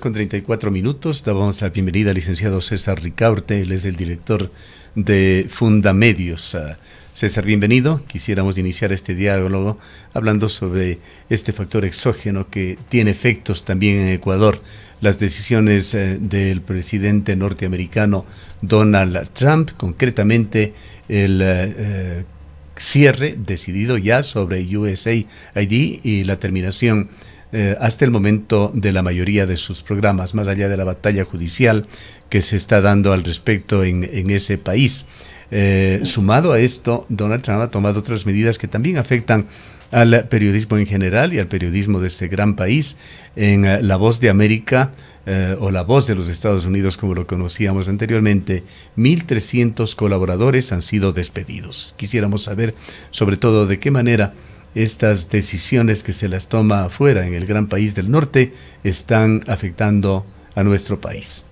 Con 34 minutos, dábamos la bienvenida al licenciado César Ricaurte, él es el director de Fundamedios. César, bienvenido. Quisiéramos iniciar este diálogo hablando sobre este factor exógeno que tiene efectos también en Ecuador. Las decisiones del presidente norteamericano Donald Trump, concretamente el cierre decidido ya sobre USAID y la terminación hasta el momento de la mayoría de sus programas, más allá de la batalla judicial que se está dando al respecto en ese país. Sumado a esto, Donald Trump ha tomado otras medidas que también afectan al periodismo en general y al periodismo de este gran país. En La Voz de América, o La Voz de los Estados Unidos, como lo conocíamos anteriormente, 1.300 colaboradores han sido despedidos. Quisiéramos saber, sobre todo, de qué manera estas decisiones que se las toma afuera, en el gran país del norte, están afectando a nuestro país.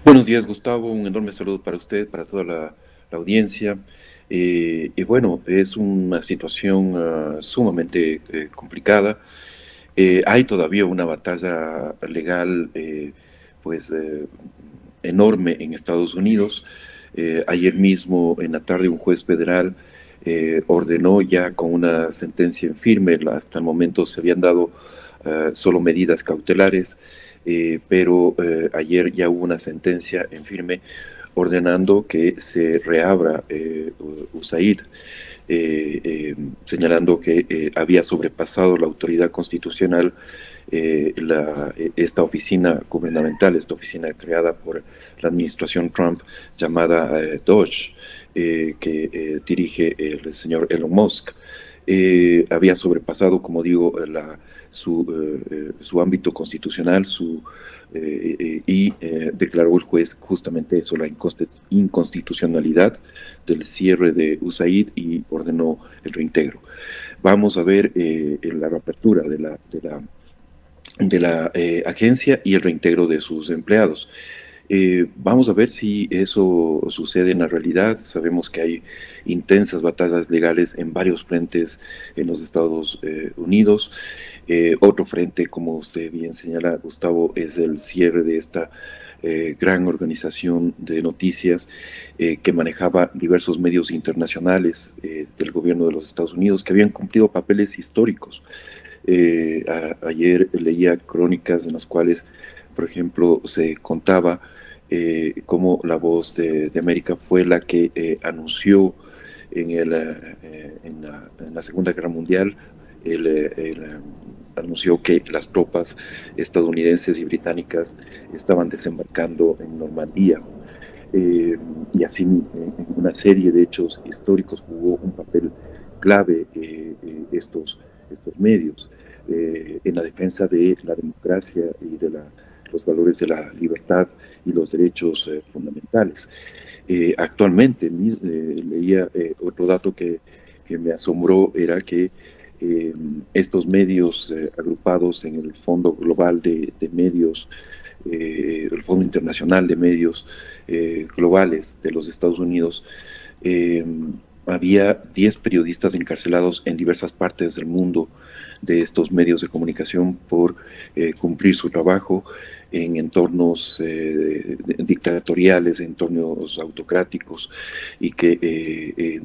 Buenos días, Gustavo. Un enorme saludo para usted, para toda la audiencia. Y bueno, es una situación sumamente complicada. Hay todavía una batalla legal enorme en Estados Unidos. Ayer mismo, en la tarde, un juez federal ordenó ya con una sentencia en firme. Hasta el momento se habían dado solo medidas cautelares, pero ayer ya hubo una sentencia en firme ordenando que se reabra USAID, señalando que había sobrepasado la autoridad constitucional esta oficina gubernamental, esta oficina creada por la administración Trump llamada DOGE, que dirige el señor Elon Musk. Había sobrepasado, como digo, su ámbito constitucional y declaró el juez justamente eso, la inconstitucionalidad del cierre de USAID, y ordenó el reintegro. Vamos a ver la reapertura de la agencia y el reintegro de sus empleados. Vamos a ver si eso sucede en la realidad. Sabemos que hay intensas batallas legales en varios frentes en los Estados Unidos. Otro frente, como usted bien señala, Gustavo, es el cierre de esta gran organización de noticias que manejaba diversos medios internacionales del gobierno de los Estados Unidos, que habían cumplido papeles históricos. Ayer leía crónicas en las cuales, por ejemplo, se contaba cómo La Voz de América fue la que anunció en la Segunda Guerra Mundial, anunció que las tropas estadounidenses y británicas estaban desembarcando en Normandía. Y así en una serie de hechos históricos jugó un papel clave estos medios en la defensa de la democracia y de los valores de la libertad y los derechos fundamentales. Actualmente leía otro dato que me asombró, era que estos medios agrupados en el Fondo Global de Medios, el Fondo Internacional de Medios Globales de los Estados Unidos, había 10 periodistas encarcelados en diversas partes del mundo de estos medios de comunicación por cumplir su trabajo en entornos dictatoriales, en entornos autocráticos, y que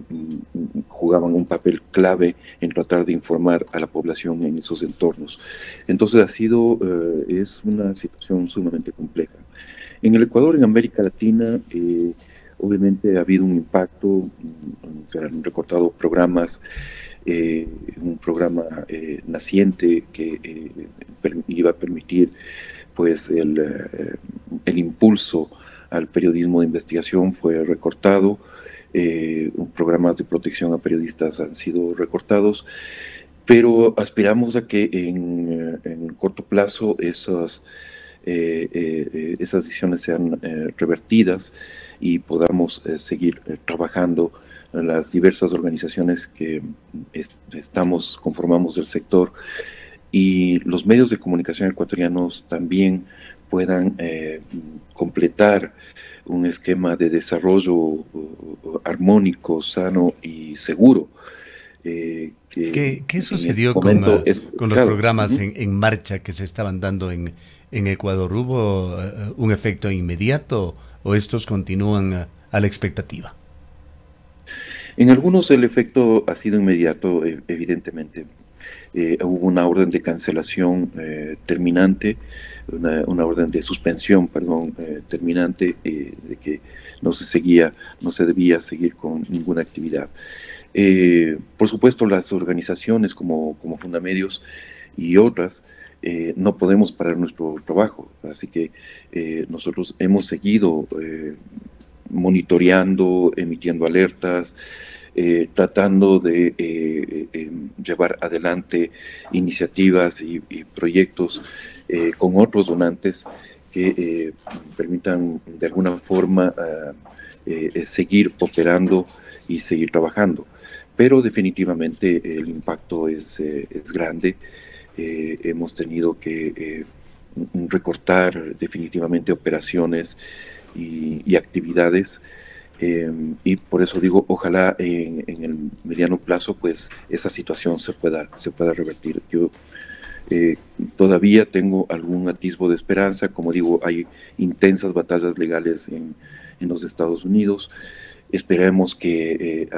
jugaban un papel clave en tratar de informar a la población en esos entornos. Entonces es una situación sumamente compleja. En el Ecuador, en América Latina, obviamente ha habido un impacto. Se han recortado programas, un programa naciente que iba a permitir pues el impulso al periodismo de investigación fue recortado. Programas de protección a periodistas han sido recortados, pero aspiramos a que en corto plazo esas decisiones sean revertidas y podamos seguir trabajando en las diversas organizaciones que conformamos del sector, y los medios de comunicación ecuatorianos también puedan completar un esquema de desarrollo armónico, sano y seguro. ¿Qué en este sucedió momento es con los complicado. programas en marcha que se estaban dando en Ecuador? ¿Hubo un efecto inmediato o estos continúan a la expectativa? En algunos el efecto ha sido inmediato, evidentemente. Hubo una orden de cancelación terminante, una orden de suspensión, perdón, terminante, de que no se debía seguir con ninguna actividad. Por supuesto, las organizaciones como Fundamedios y otras no podemos parar nuestro trabajo, así que nosotros hemos seguido monitoreando, emitiendo alertas, tratando de llevar adelante iniciativas y proyectos con otros donantes que permitan de alguna forma seguir operando y seguir trabajando. Pero definitivamente el impacto es grande. Hemos tenido que recortar definitivamente operaciones y actividades. Y por eso digo, ojalá en el mediano plazo pues esa situación se pueda revertir. Yo todavía tengo algún atisbo de esperanza. Como digo, hay intensas batallas legales en los Estados Unidos. Esperemos que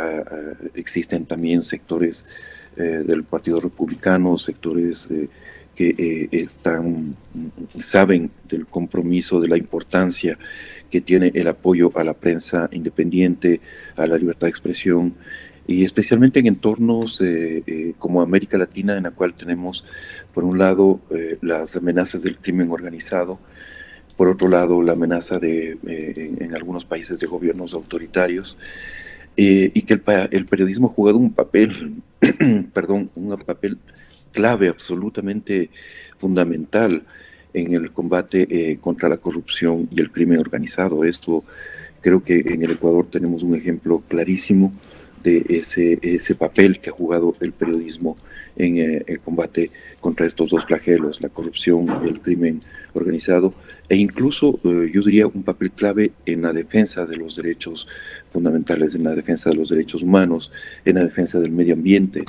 existen también sectores del Partido Republicano, sectores que saben del compromiso, de la importancia que tiene el apoyo a la prensa independiente, a la libertad de expresión, y especialmente en entornos como América Latina, en la cual tenemos, por un lado, las amenazas del crimen organizado, por otro lado, la amenaza en algunos países de gobiernos autoritarios, y que el periodismo ha jugado un papel, perdón, un papel clave, absolutamente fundamental en el combate contra la corrupción y el crimen organizado. Esto creo que en el Ecuador tenemos un ejemplo clarísimo de ese papel que ha jugado el periodismo en el combate contra estos dos flagelos, la corrupción y el crimen organizado, e incluso yo diría un papel clave en la defensa de los derechos fundamentales, en la defensa de los derechos humanos, en la defensa del medio ambiente.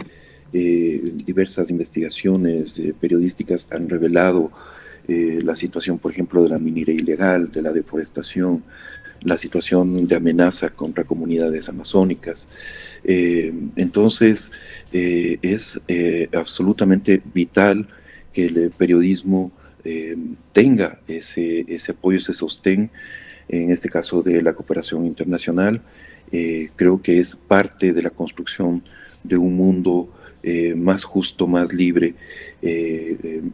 Diversas investigaciones periodísticas han revelado la situación, por ejemplo, de la minería ilegal, de la deforestación, la situación de amenaza contra comunidades amazónicas. Entonces, es absolutamente vital que el periodismo tenga ese apoyo, ese sostén, en este caso de la cooperación internacional. Creo que es parte de la construcción de un mundo más justo, más libre,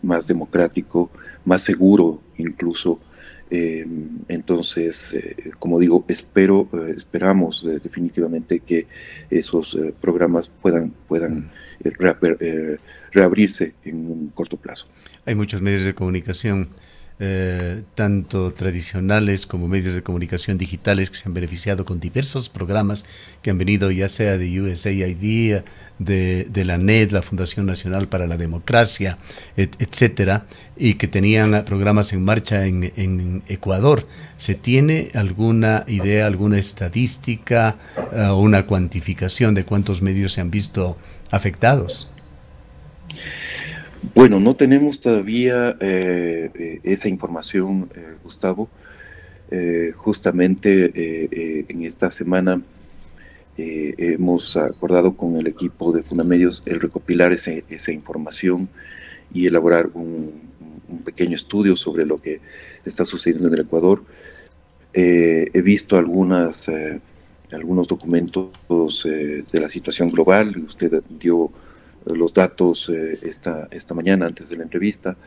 más democrático, más seguro incluso. Entonces, como digo, esperamos definitivamente que esos programas puedan reabrirse en un corto plazo. Hay muchos medios de comunicación, tanto tradicionales como medios de comunicación digitales, que se han beneficiado con diversos programas que han venido ya sea de USAID, de la NED, la Fundación Nacional para la Democracia, etcétera, y que tenían programas en marcha en Ecuador. ¿Se tiene alguna idea, alguna estadística o una cuantificación de cuántos medios se han visto afectados? Bueno, no tenemos todavía esa información, Gustavo. Justamente en esta semana hemos acordado con el equipo de Fundamedios el recopilar esa información y elaborar un pequeño estudio sobre lo que está sucediendo en el Ecuador. He visto algunos documentos de la situación global. Usted dio los datos esta mañana antes de la entrevista.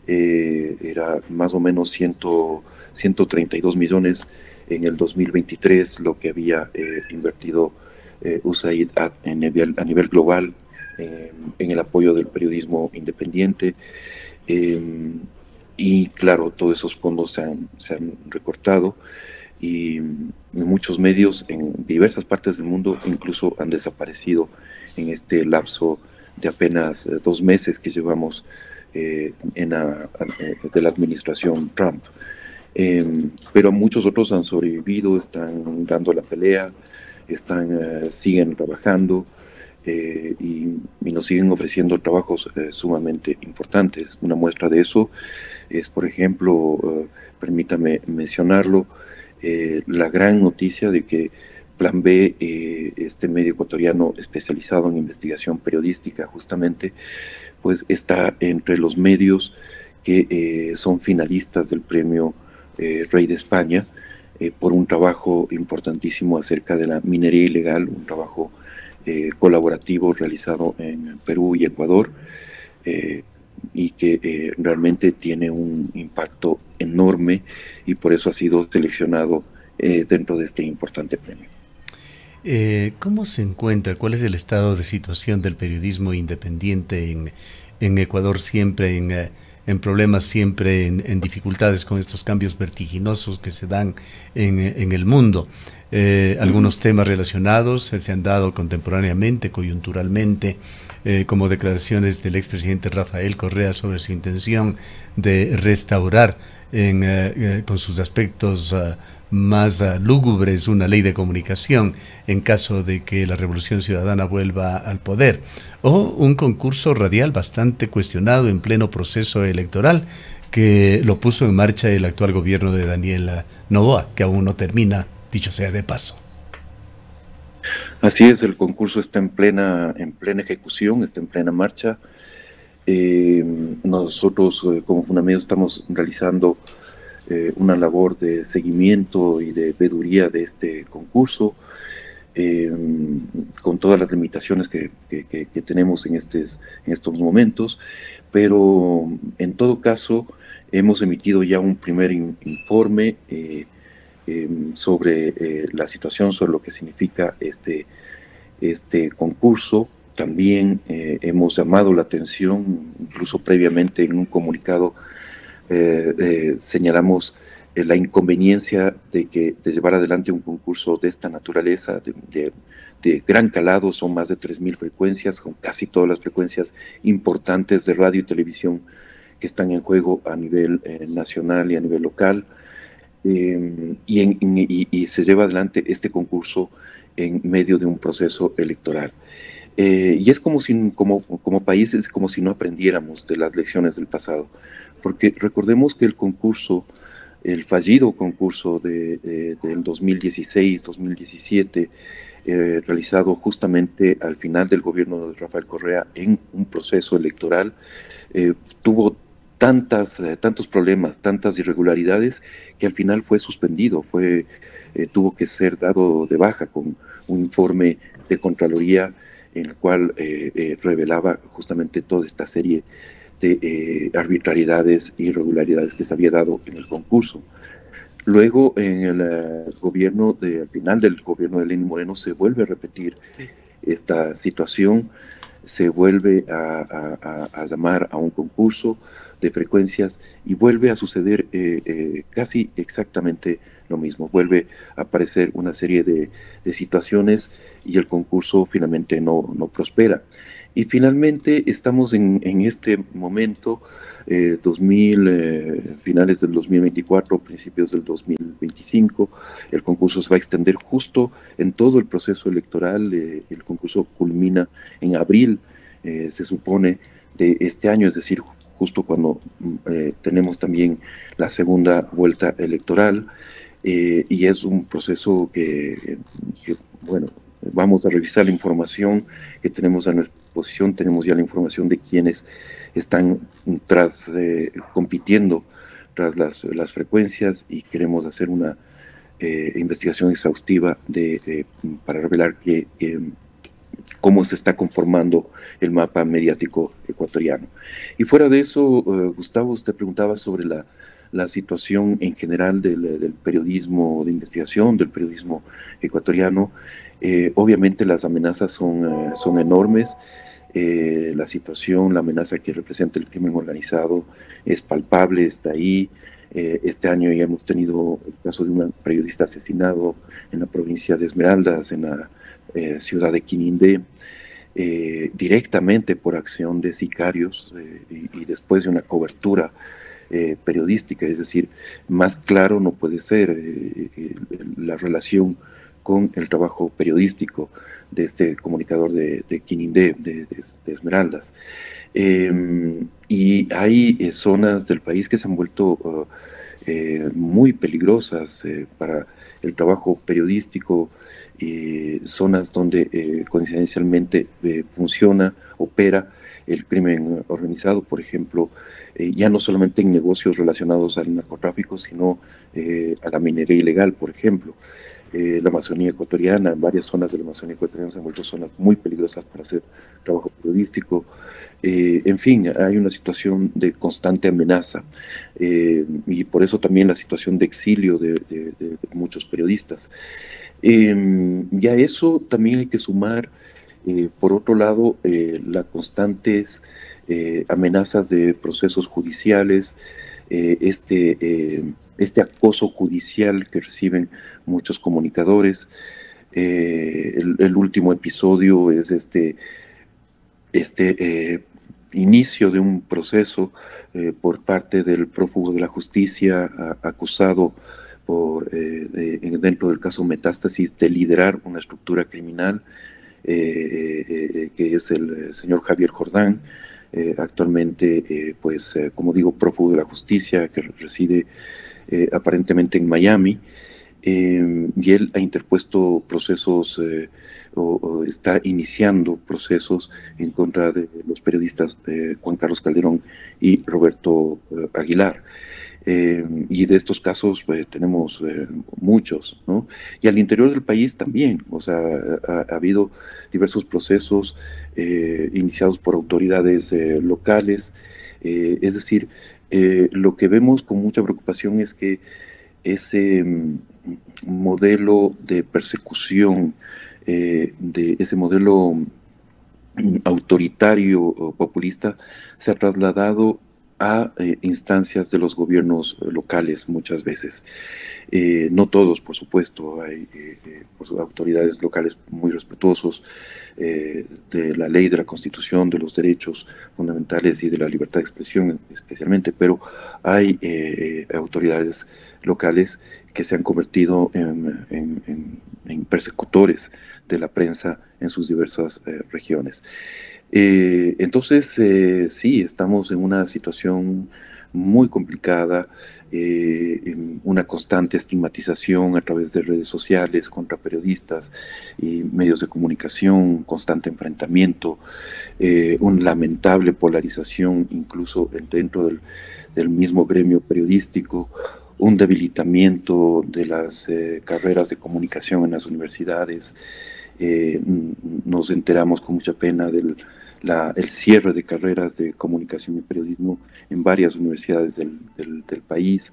Era más o menos 132 millones en el 2023 lo que había invertido USAID a nivel global en el apoyo del periodismo independiente. Y claro, todos esos fondos se han recortado, y muchos medios en diversas partes del mundo incluso han desaparecido en este lapso de apenas 2 meses que llevamos de la administración Trump. Pero muchos otros han sobrevivido, están dando la pelea, siguen trabajando. y nos siguen ofreciendo trabajos sumamente importantes. Una muestra de eso es, por ejemplo, permítame mencionarlo, la gran noticia de que Plan B, este medio ecuatoriano especializado en investigación periodística justamente, pues está entre los medios que son finalistas del premio Rey de España por un trabajo importantísimo acerca de la minería ilegal, un trabajo colaborativo realizado en Perú y Ecuador, y que realmente tiene un impacto enorme y por eso ha sido seleccionado dentro de este importante premio. ¿Cómo se encuentra? ¿Cuál es el estado de situación del periodismo independiente en Ecuador, siempre en problemas, siempre en dificultades con estos cambios vertiginosos que se dan en el mundo? Algunos temas relacionados se han dado contemporáneamente, coyunturalmente, como declaraciones del expresidente Rafael Correa sobre su intención de restaurar con sus aspectos más lúgubres una ley de comunicación en caso de que la Revolución Ciudadana vuelva al poder, o un concurso radial bastante cuestionado en pleno proceso electoral que lo puso en marcha el actual gobierno de Daniel Noboa, que aún no termina, dicho sea de paso. Así es, el concurso está en plena ejecución, está en plena marcha. Nosotros como Fundamedio estamos realizando una labor de seguimiento y de veeduría de este concurso, con todas las limitaciones que tenemos en estos momentos, pero en todo caso hemos emitido ya un primer informe sobre la situación, sobre lo que significa este concurso. También hemos llamado la atención, incluso previamente en un comunicado señalamos la inconveniencia de llevar adelante un concurso de esta naturaleza, de gran calado. Son más de 3.000 frecuencias, con casi todas las frecuencias importantes de radio y televisión que están en juego a nivel nacional y a nivel local. Y se lleva adelante este concurso en medio de un proceso electoral. Y es como países, como si no aprendiéramos de las lecciones del pasado, porque recordemos que el fallido concurso del 2016-2017, realizado justamente al final del gobierno de Rafael Correa en un proceso electoral, tuvo tantos problemas, tantas irregularidades, que al final fue suspendido, tuvo que ser dado de baja con un informe de Contraloría en el cual revelaba justamente toda esta serie de arbitrariedades e irregularidades que se había dado en el concurso. Luego, en al final del gobierno de Lenín Moreno, se vuelve a repetir esta situación, se vuelve a llamar a un concurso de frecuencias y vuelve a suceder casi exactamente lo mismo. Vuelve a aparecer una serie de situaciones y el concurso finalmente no prospera. Y finalmente estamos en este momento, finales del 2024, principios del 2025, el concurso se va a extender justo en todo el proceso electoral. El concurso culmina en abril, se supone, de este año, es decir, justo cuando tenemos también la segunda vuelta electoral, y es un proceso que, bueno, vamos a revisar la información que tenemos a nuestra disposición. Tenemos ya la información de quienes están compitiendo tras las frecuencias, y queremos hacer una investigación exhaustiva para revelar cómo se está conformando el mapa mediático ecuatoriano. Y fuera de eso, Gustavo, usted preguntaba sobre la situación en general del periodismo de investigación, del periodismo ecuatoriano. Obviamente las amenazas son enormes. La situación, la amenaza que representa el crimen organizado es palpable, está ahí. Este año ya hemos tenido el caso de un periodista asesinado en la provincia de Esmeraldas, en la ciudad de Quinindé, directamente por acción de sicarios, y después de una cobertura periodística. Es decir, más claro no puede ser la relación con el trabajo periodístico de este comunicador de Quinindé, de Esmeraldas. Y hay zonas del país que se han vuelto muy peligrosas para el trabajo periodístico, zonas donde coincidencialmente funciona, opera el crimen organizado, por ejemplo, ya no solamente en negocios relacionados al narcotráfico, sino a la minería ilegal, por ejemplo. La Amazonía ecuatoriana, varias zonas de la Amazonía ecuatoriana se han vuelto zonas muy peligrosas para hacer trabajo periodístico. En fin, hay una situación de constante amenaza y por eso también la situación de exilio de muchos periodistas. Y a eso también hay que sumar, por otro lado, las constantes amenazas de procesos judiciales, este acoso judicial que reciben muchos comunicadores. El último episodio es inicio de un proceso por parte del prófugo de la justicia acusado dentro del caso Metástasis de liderar una estructura criminal, que es el señor Javier Jordán, actualmente, como digo, prófugo de la justicia, que reside aparentemente en Miami, y él ha interpuesto procesos o está iniciando procesos en contra de los periodistas Juan Carlos Calderón y Roberto Aguilar. Y de estos casos tenemos muchos, ¿no? Y al interior del país también, o sea, ha habido diversos procesos iniciados por autoridades locales, es decir, lo que vemos con mucha preocupación es que ese modelo de persecución, de ese modelo autoritario o populista, se ha trasladado a instancias de los gobiernos locales muchas veces. No todos, por supuesto, hay autoridades locales muy respetuosos de la ley, de la Constitución, de los derechos fundamentales y de la libertad de expresión especialmente, pero hay autoridades locales que se han convertido en persecutores de la prensa en sus diversas regiones. Entonces, sí, estamos en una situación muy complicada, una constante estigmatización a través de redes sociales contra periodistas y medios de comunicación, constante enfrentamiento, una lamentable polarización incluso dentro del mismo gremio periodístico, un debilitamiento de las carreras de comunicación en las universidades. Nos enteramos con mucha pena del cierre de carreras de comunicación y periodismo en varias universidades del país.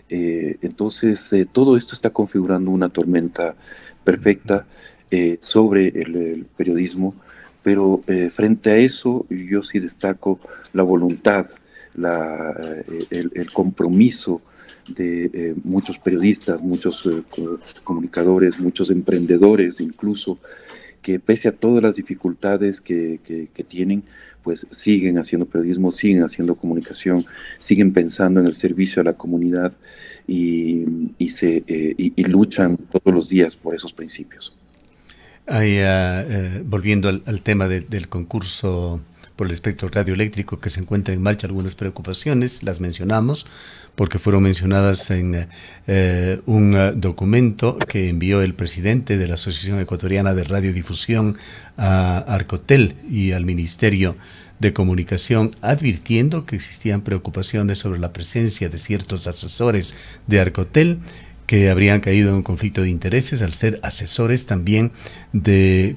Entonces, todo esto está configurando una tormenta perfecta sobre el periodismo, pero frente a eso yo sí destaco la voluntad, el compromiso de muchos periodistas, muchos comunicadores, muchos emprendedores incluso, que pese a todas las dificultades que tienen, pues siguen haciendo periodismo, siguen haciendo comunicación, siguen pensando en el servicio a la comunidad y luchan todos los días por esos principios. Volviendo al tema del concurso por el espectro radioeléctrico que se encuentra en marcha, algunas preocupaciones, las mencionamos porque fueron mencionadas en un documento que envió el presidente de la Asociación Ecuatoriana de Radiodifusión a Arcotel y al Ministerio de Comunicación, advirtiendo que existían preocupaciones sobre la presencia de ciertos asesores de Arcotel que habrían caído en un conflicto de intereses al ser asesores también de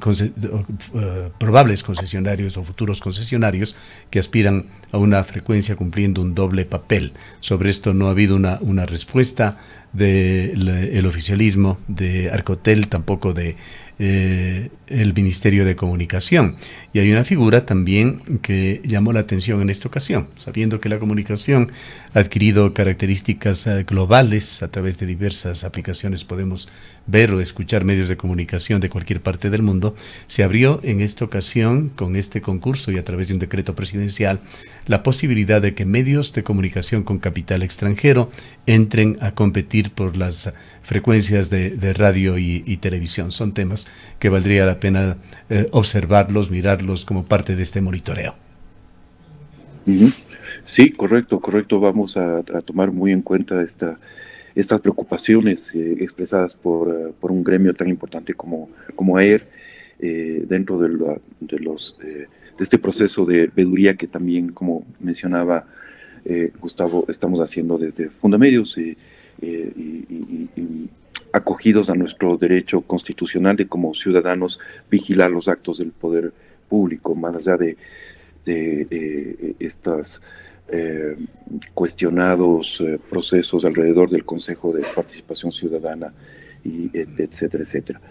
probables concesionarios o futuros concesionarios que aspiran a una frecuencia cumpliendo un doble papel. Sobre esto no ha habido una respuesta del oficialismo de Arcotel, tampoco de el Ministerio de Comunicación. Y hay una figura también que llamó la atención en esta ocasión, sabiendo que la comunicación ha adquirido características globales. A través de diversas aplicaciones podemos ver o escuchar medios de comunicación de cualquier parte del mundo. Se abrió en esta ocasión, con este concurso y a través de un decreto presidencial, la posibilidad de que medios de comunicación con capital extranjero entren a competir por las frecuencias de radio y televisión. Son temas que valdría la pena observarlos, mirarlos como parte de este monitoreo. Sí, correcto. Vamos a tomar muy en cuenta estas preocupaciones expresadas por un gremio tan importante como AER, dentro de este proceso de veeduría que también, como mencionaba Gustavo, estamos haciendo desde Fundamedios, y acogidos a nuestro derecho constitucional de, como ciudadanos, vigilar los actos del poder público, más allá de estos cuestionados procesos alrededor del Consejo de Participación Ciudadana, y etcétera, etcétera.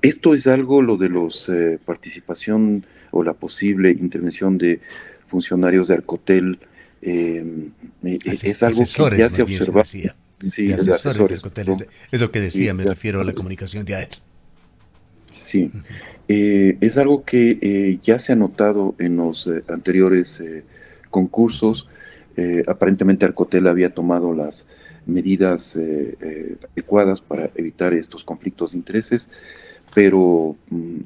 Esto es algo, lo de los participación o la posible intervención de funcionarios de Arcotel, es algo que ya se observa. Sí, de asesores de Arcotel, es lo que decía, me refiero a la comunicación de AER. Sí, es algo que ya se ha notado en los anteriores concursos. Aparentemente Arcotel había tomado las medidas adecuadas para evitar estos conflictos de intereses, pero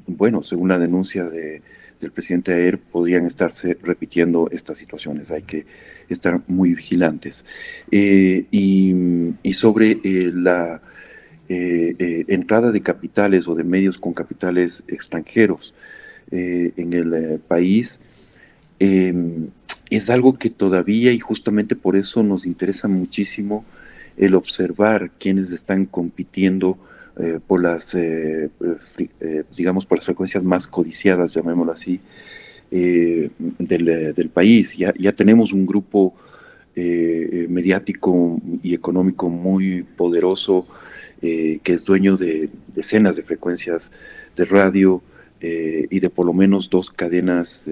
bueno, según la denuncia del presidente AER, podrían estarse repitiendo estas situaciones. Hay que estar muy vigilantes. Y sobre la entrada de capitales o de medios con capitales extranjeros en el país, es algo que todavía, y justamente por eso nos interesa muchísimo el observar quiénes están compitiendo por las, digamos, por las frecuencias más codiciadas, llamémoslo así, del país. Ya tenemos un grupo mediático y económico muy poderoso, que es dueño de decenas de frecuencias de radio y de por lo menos 2 cadenas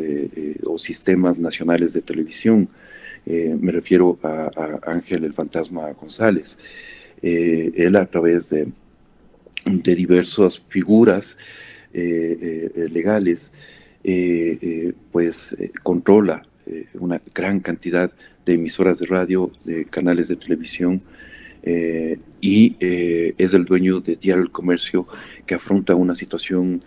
o sistemas nacionales de televisión. Me refiero a Ángel el Fantasma González. Él, a través de diversas figuras legales, pues controla una gran cantidad de emisoras de radio, de canales de televisión, y es el dueño de Diario El Comercio, que afronta una situación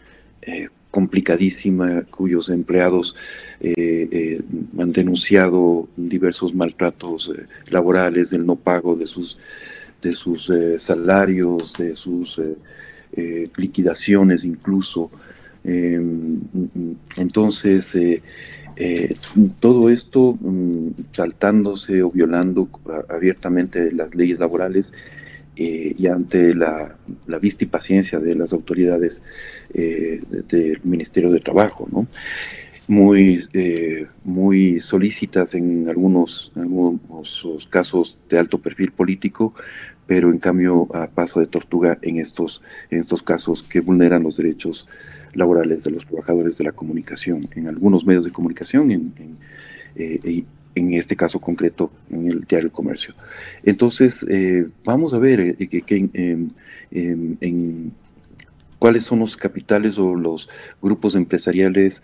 complicadísima, cuyos empleados han denunciado diversos maltratos laborales, el no pago de sus salarios, de sus liquidaciones incluso. Entonces, todo esto saltándose o violando abiertamente las leyes laborales, y ante la vista y paciencia de las autoridades del Ministerio de Trabajo, ¿no? Muy solícitas en algunos casos de alto perfil político, pero en cambio a paso de tortuga en estos casos que vulneran los derechos laborales de los trabajadores de la comunicación, en algunos medios de comunicación, en este caso concreto en el Diario El Comercio. Entonces, vamos a ver cuáles son los capitales o los grupos empresariales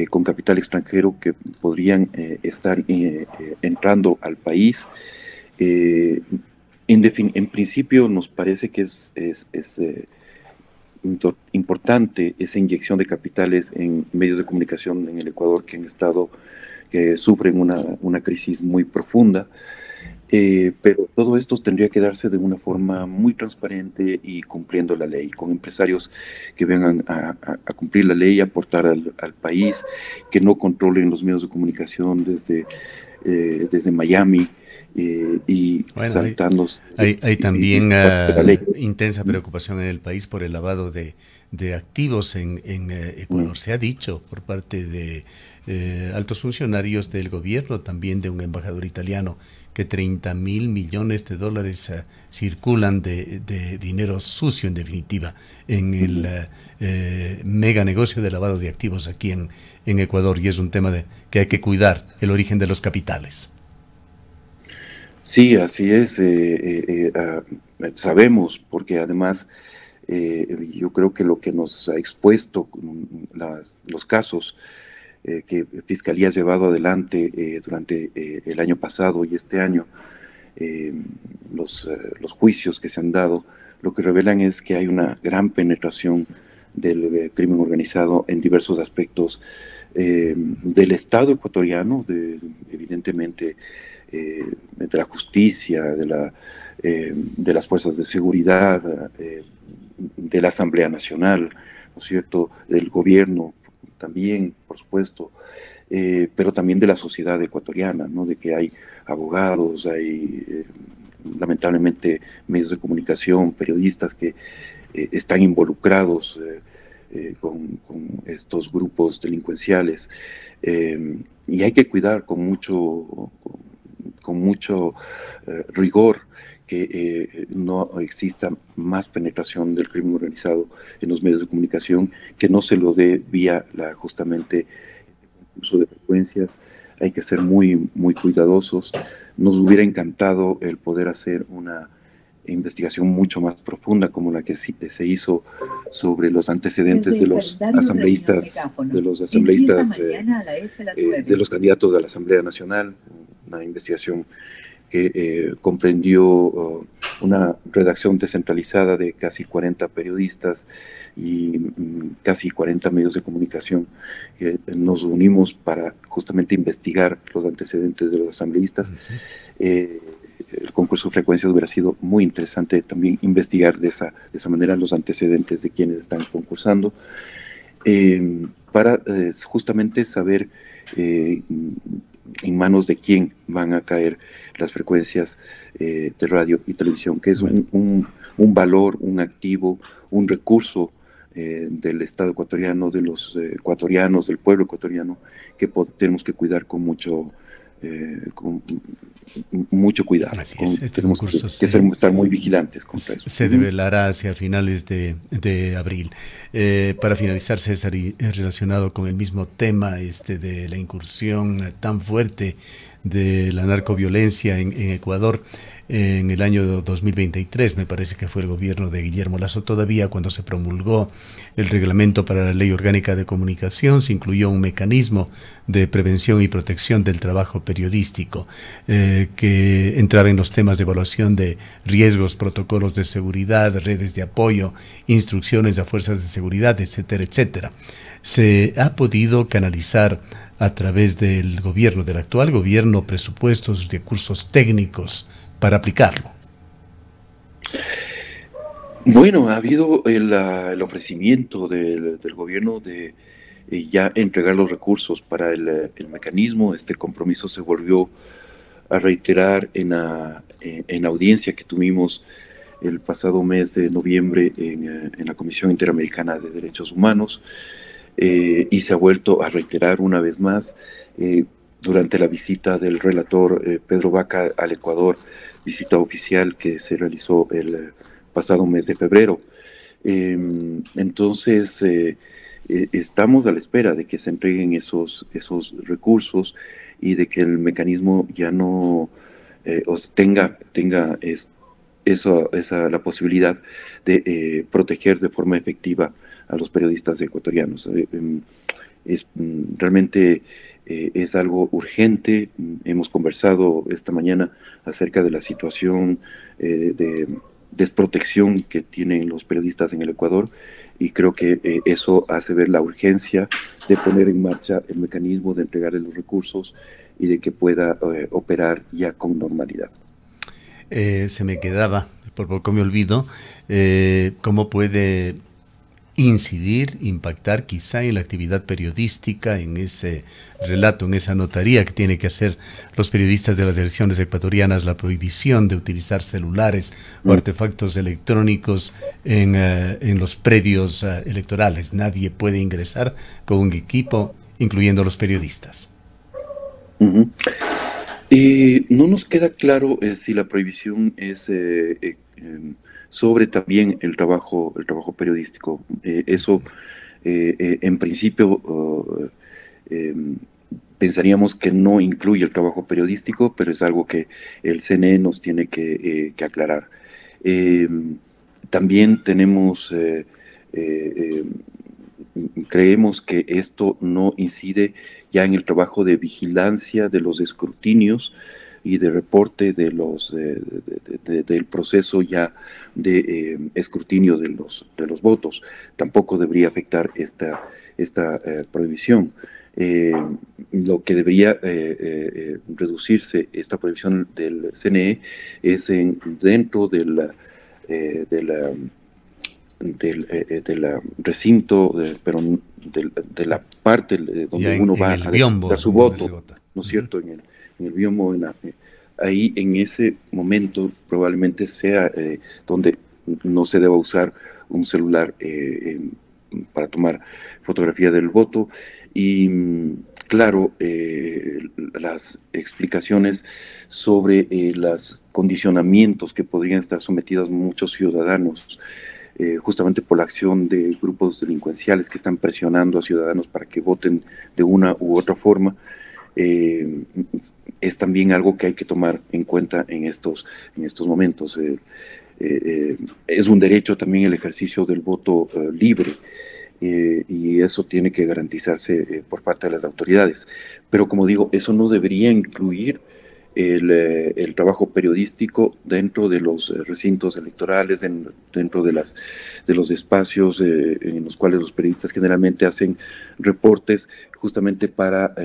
con capital extranjero que podrían estar entrando al país. En principio nos parece que es importante esa inyección de capitales en medios de comunicación en el Ecuador, que sufren una crisis muy profunda, pero todo esto tendría que darse de una forma muy transparente y cumpliendo la ley, con empresarios que vengan a cumplir la ley, aportar al país, que no controlen los medios de comunicación desde Miami, y Bueno, saltarnos hay también la ley. intensa preocupación en el país por el lavado de activos en Ecuador. Se ha dicho por parte de altos funcionarios del gobierno, también de un embajador italiano, que 30.000 millones de dólares circulan de dinero sucio, en definitiva, en el mega negocio de lavado de activos aquí en Ecuador, y es un tema que hay que cuidar, el origen de los capitales. Sí, así es. Sabemos, porque además yo creo que lo que nos ha expuesto los casos que Fiscalía ha llevado adelante durante el año pasado y este año, eh, los juicios que se han dado, lo que revelan es que hay una gran penetración del crimen organizado en diversos aspectos del Estado ecuatoriano, evidentemente de la justicia, de las fuerzas de seguridad, de la Asamblea Nacional, ¿no es cierto?, del gobierno también, por supuesto, pero también de la sociedad ecuatoriana, ¿no?, de que hay abogados, hay lamentablemente medios de comunicación, periodistas que están involucrados con estos grupos delincuenciales, y hay que cuidar con mucho rigor que no exista más penetración del crimen organizado en los medios de comunicación, que no se lo dé vía justamente el uso de frecuencias. Hay que ser muy, muy cuidadosos. Nos hubiera encantado el poder hacer una investigación mucho más profunda como la que se hizo sobre los antecedentes de los asambleístas, de los candidatos a la Asamblea Nacional, una investigación que comprendió una redacción descentralizada de casi 40 periodistas y casi 40 medios de comunicación. Nos unimos para justamente investigar los antecedentes de los asambleístas. El concurso de frecuencias hubiera sido muy interesante también investigar de esa manera los antecedentes de quienes están concursando, para justamente saber en manos de quién van a caer las frecuencias de radio y televisión, que es un valor, un activo, un recurso del Estado ecuatoriano, de los ecuatorianos, del pueblo ecuatoriano, que tenemos que cuidar con mucho cuidado. Así es, este tenemos concurso que estar muy vigilantes contra eso. Se develará hacia finales de abril. Para finalizar, César, y relacionado con el mismo tema de la incursión tan fuerte de la narcoviolencia en Ecuador, en el año 2023, me parece que fue el gobierno de Guillermo Lasso todavía, cuando se promulgó el reglamento para la Ley Orgánica de Comunicación, se incluyó un mecanismo de prevención y protección del trabajo periodístico que entraba en los temas de evaluación de riesgos, protocolos de seguridad, redes de apoyo, instrucciones a fuerzas de seguridad, etcétera, etcétera. Se ha podido canalizar a través del actual gobierno, presupuestos, recursos técnicos para aplicarlo. Bueno, ha habido el ofrecimiento del gobierno de ya entregar los recursos para el mecanismo. Este compromiso se volvió a reiterar en la audiencia que tuvimos el pasado mes de noviembre en la Comisión Interamericana de Derechos Humanos, y se ha vuelto a reiterar una vez más durante la visita del relator Pedro Vaca al Ecuador, visita oficial que se realizó el pasado mes de febrero. Entonces, estamos a la espera de que se entreguen esos recursos y de que el mecanismo ya no tenga la posibilidad de proteger de forma efectiva a los periodistas ecuatorianos. Realmente es algo urgente. Hemos conversado esta mañana acerca de la situación de desprotección que tienen los periodistas en el Ecuador, y creo que eso hace ver la urgencia de poner en marcha el mecanismo, de entregarle los recursos y de que pueda operar ya con normalidad. Se me quedaba, por poco me olvido, cómo puede incidir, impactar quizá en la actividad periodística, en ese relato, en esa notaría que tiene que hacer los periodistas de las elecciones ecuatorianas, la prohibición de utilizar celulares o artefactos electrónicos en los predios electorales. Nadie puede ingresar con un equipo, incluyendo los periodistas. No nos queda claro si la prohibición es sobre también el trabajo periodístico. Eso, en principio, pensaríamos que no incluye el trabajo periodístico, pero es algo que el CNE nos tiene que aclarar. También creemos que esto no incide ya en el trabajo de vigilancia de los escrutinios y de reporte de del proceso ya de escrutinio de los votos. Tampoco debería afectar esta prohibición. Lo que debería reducirse esta prohibición del CNE es dentro del recinto, de la parte donde uno va a depositar su voto, ¿no es cierto? En el biombo, ahí en ese momento probablemente sea donde no se deba usar un celular para tomar fotografía del voto. Y claro, las explicaciones sobre los condicionamientos que podrían estar sometidos muchos ciudadanos, justamente por la acción de grupos delincuenciales que están presionando a ciudadanos para que voten de una u otra forma, es también algo que hay que tomar en cuenta en estos momentos. Es un derecho también el ejercicio del voto libre, y eso tiene que garantizarse por parte de las autoridades. Pero como digo, eso no debería incluir el trabajo periodístico dentro de los recintos electorales, dentro de los espacios en los cuales los periodistas generalmente hacen reportes justamente para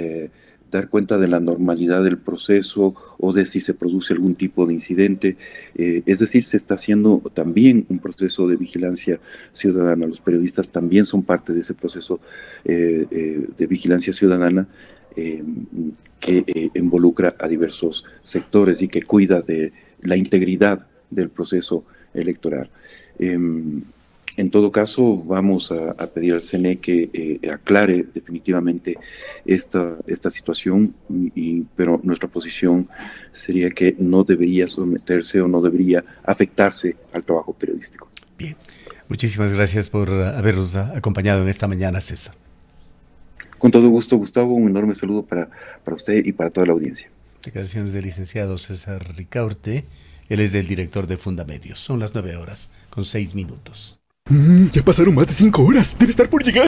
dar cuenta de la normalidad del proceso o de si se produce algún tipo de incidente. Es decir, se está haciendo también un proceso de vigilancia ciudadana. Los periodistas también son parte de ese proceso de vigilancia ciudadana, que involucra a diversos sectores y que cuida de la integridad del proceso electoral. En todo caso, vamos a pedir al CNE que aclare definitivamente esta situación, pero nuestra posición sería que no debería someterse o no debería afectarse al trabajo periodístico. Bien, muchísimas gracias por habernos acompañado en esta mañana, César. Con todo gusto, Gustavo, un enorme saludo para usted y para toda la audiencia. Declaraciones del licenciado César Ricaurte, él es el director de Fundamedios. Son las 9:06. Ya pasaron más de 5 horas, debe estar por llegar.